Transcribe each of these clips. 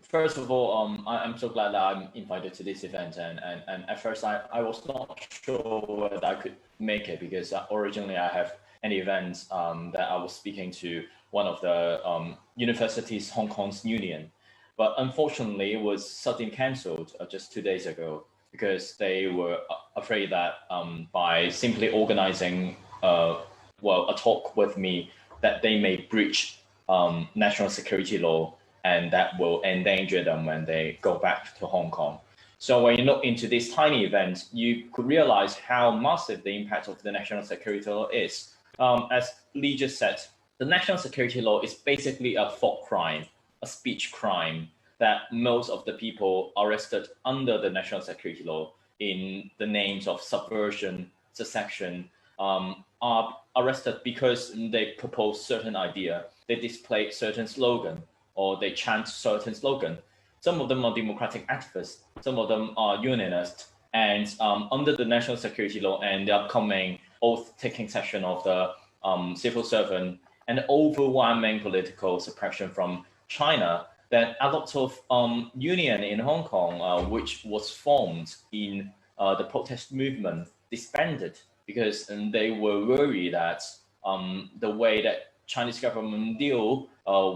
First of all, I'm so glad that I'm invited to this event, and at first I was not sure whether I could make it because originally I have an event that I was speaking to one of the universities Hong Kong's union, but unfortunately it was suddenly cancelled just 2 days ago because they were afraid that by simply organizing a talk with me that they may breach national security law and that will endanger them when they go back to Hong Kong. So when you look into this tiny event, you could realize how massive the impact of the national security law is. As Lee just said, the national security law is basically a thought crime, a speech crime that most of the people arrested under the national security law in the names of subversion, secession, are arrested because they propose certain idea, they display certain slogan, or they chant certain slogan. Some of them are democratic activists, some of them are unionists, and under the national security law and the upcoming oath-taking session of the civil servant and overwhelming political suppression from China, that a lot of union in Hong Kong, which was formed in the protest movement, disbanded because they were worried that the way that Chinese government deal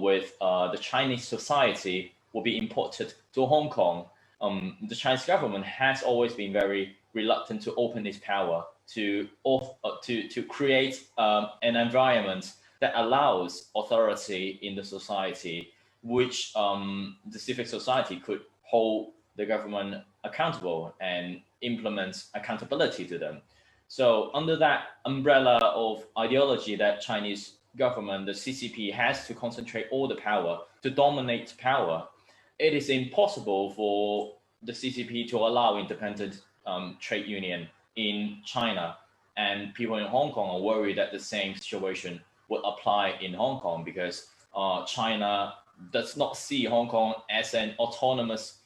with the Chinese society will be imported to Hong Kong. The Chinese government has always been very reluctant to open its power to create an environment that allows authority in the society, which the civic society could hold the government accountable and implement accountability to them. So under that umbrella of ideology that Chinese government, the CCP, has to concentrate all the power to dominate power, it is impossible for the CCP to allow independent trade union in China. And people in Hong Kong are worried that the same situation would apply in Hong Kong because China does not see Hong Kong as an autonomous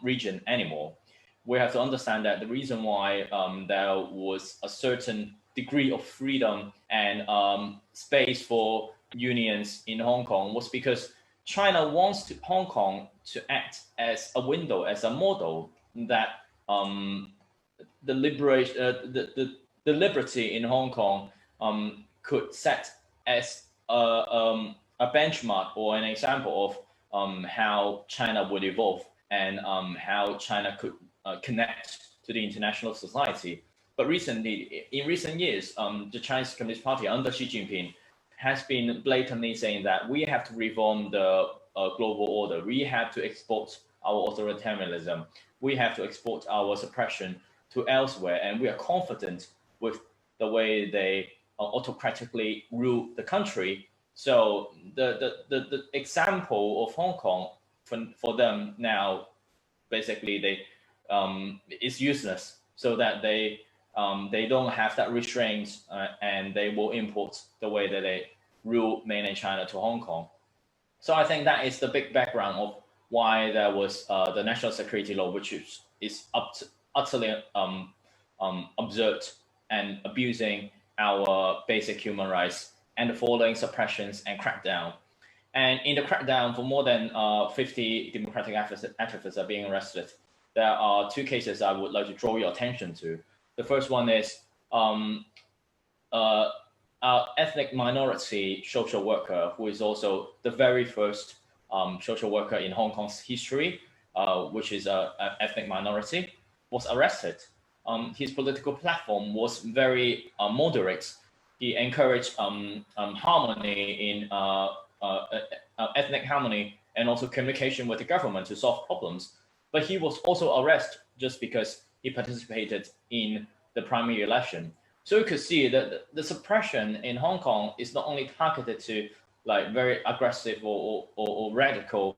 region anymore. We have to understand that the reason why there was a certain degree of freedom and space for unions in Hong Kong was because China wants Hong Kong to act as a window, as a model that the liberty in Hong Kong could set as a benchmark or an example of how China would evolve and how China could connect to the international society. But recently, in recent years, the Chinese Communist Party under Xi Jinping has been blatantly saying that we have to reform the global order. We have to export our authoritarianism. We have to export our suppression to elsewhere. And we are confident with the way they autocratically rule the country. So the example of Hong Kong for them now, basically they is useless, so that they don't have that restraint and they will import the way that they rule mainland China to Hong Kong. So I think that is the big background of why there was the national security law, which is utterly absurd and abusing our basic human rights and the following suppressions and crackdown. And in the crackdown, for more than 50 democratic activists are being arrested. There are two cases I would like to draw your attention to. The first one is our ethnic minority social worker, who is also the very first social worker in Hong Kong's history, which is an ethnic minority, was arrested. His political platform was very moderate. He encouraged harmony in ethnic harmony and also communication with the government to solve problems. But he was also arrested just because he participated in the primary election. So you could see that the suppression in Hong Kong is not only targeted to like very aggressive or radical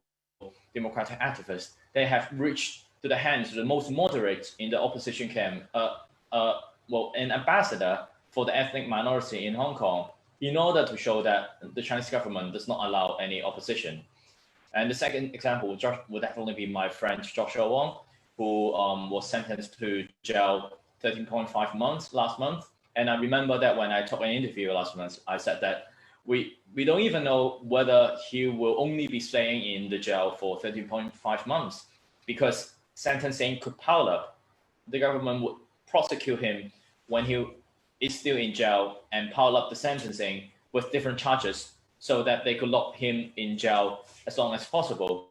democratic activists. They have reached to the hands of the most moderate in the opposition camp, an ambassador for the ethnic minority in Hong Kong, in order to show that the Chinese government does not allow any opposition. And the second example would definitely be my friend Joshua Wong, who was sentenced to jail 13.5 months last month. And I remember that when I took an interview last month, I said that we don't even know whether he will only be staying in the jail for 13.5 months, because sentencing could pile up. The government would prosecute him when he is still in jail and pile up the sentencing with different charges so that they could lock him in jail as long as possible.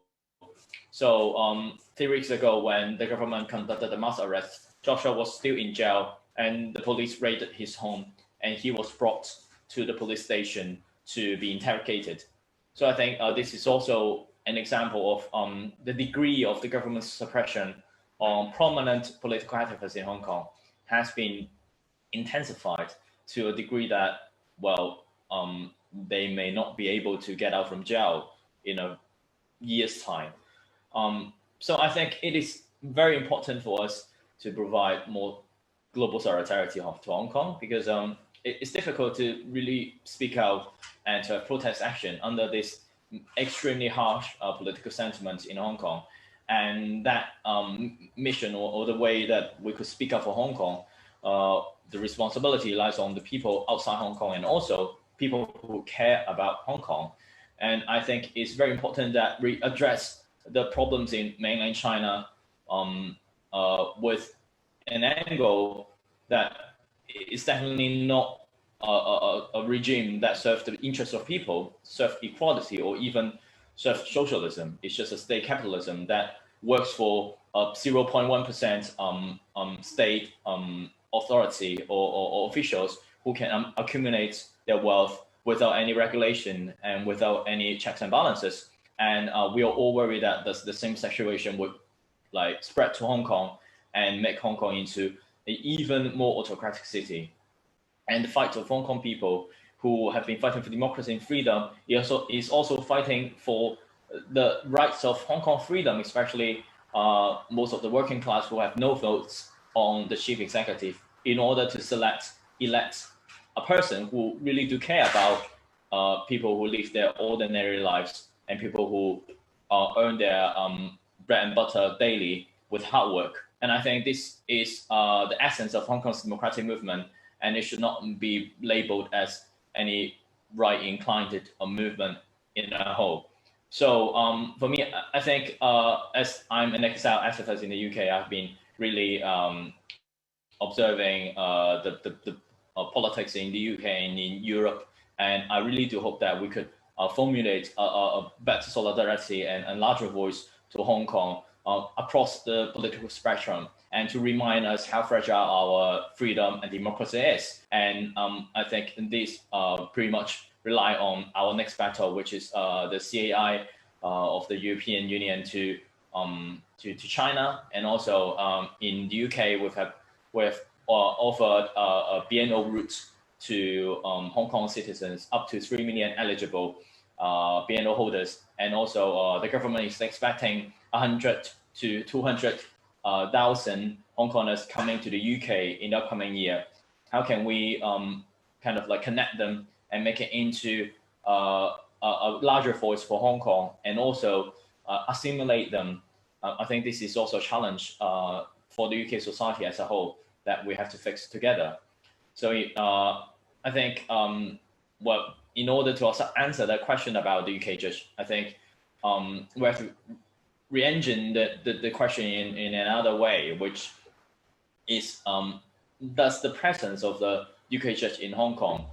So 3 weeks ago, when the government conducted the mass arrest, Joshua was still in jail, and the police raided his home, and he was brought to the police station to be interrogated. So I think this is also an example of the degree of the government's suppression on prominent political activists in Hong Kong has been intensified to a degree that, well, they may not be able to get out from jail in a year's time. So I think it is very important for us to provide more global solidarity to Hong Kong, because it's difficult to really speak out and to have protest action under this extremely harsh political sentiment in Hong Kong. And that mission, or the way that we could speak up for Hong Kong, the responsibility lies on the people outside Hong Kong and also people who care about Hong Kong. And I think it's very important that we address the problems in mainland China with an angle that is definitely not a regime that serves the interests of people, serves equality, or even serves socialism. It's just a state capitalism that works for 0.1% state authority or officials who can accumulate their wealth without any regulation and without any checks and balances. And we are all worried that the same situation would like spread to Hong Kong and make Hong Kong into an even more autocratic city. And the fight of Hong Kong people who have been fighting for democracy and freedom is also fighting for the rights of Hong Kong freedom, especially most of the working class who have no votes on the chief executive, in order to elect a person who really do care about people who live their ordinary lives and people who earn their bread and butter daily with hard work. And I think this is the essence of Hong Kong's democratic movement, and it should not be labeled as any right-inclined movement in a whole. So for me, I think as I'm an exile activist in the UK, I've been really observing the politics in the UK and in Europe, and I really do hope that we could formulate a better solidarity and larger voice to Hong Kong across the political spectrum, and to remind us how fragile our freedom and democracy is. And I think this pretty much rely on our next battle, which is the CAI of the European Union to China, and also in the UK we've offered a BNO route to Hong Kong citizens, up to 3 million eligible BNO holders, and also the government is expecting 100 to 200,000 Hong Kongers coming to the UK in the upcoming year. How can we kind of like connect them and make it into a larger voice for Hong Kong, and also assimilate them? I think this is also a challenge for the UK society as a whole that we have to fix together. So I think, well, in order to also answer that question about the UK judge, I think we have to re-engine the question in another way, which is, does the presence of the UK judge in Hong Kong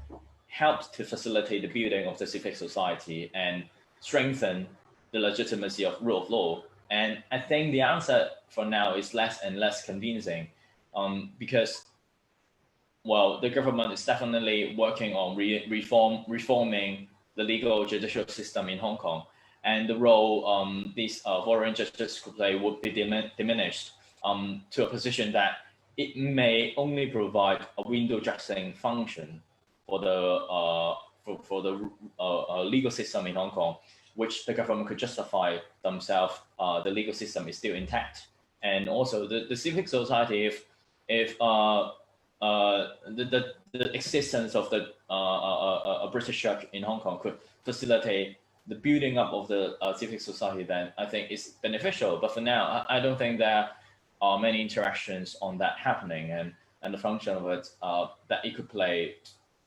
help to facilitate the building of the civic society and strengthen the legitimacy of rule of law? And I think the answer for now is less and less convincing, because, well, the government is definitely working on reforming the legal judicial system in Hong Kong, and the role these foreign judges could play would be diminished to a position that it may only provide a window dressing function for the legal system in Hong Kong, which the government could justify themselves. The legal system is still intact, and also the civic society, if the existence of a British judge in Hong Kong could facilitate the building up of the civic society, then I think it's beneficial. But for now, I don't think there are many interactions on that happening, and the function of it that it could play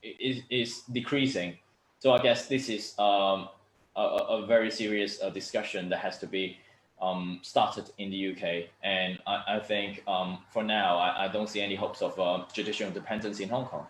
is decreasing. So I guess this is a very serious discussion that has to be started in the UK. And I think for now, I don't see any hopes of judicial independence in Hong Kong.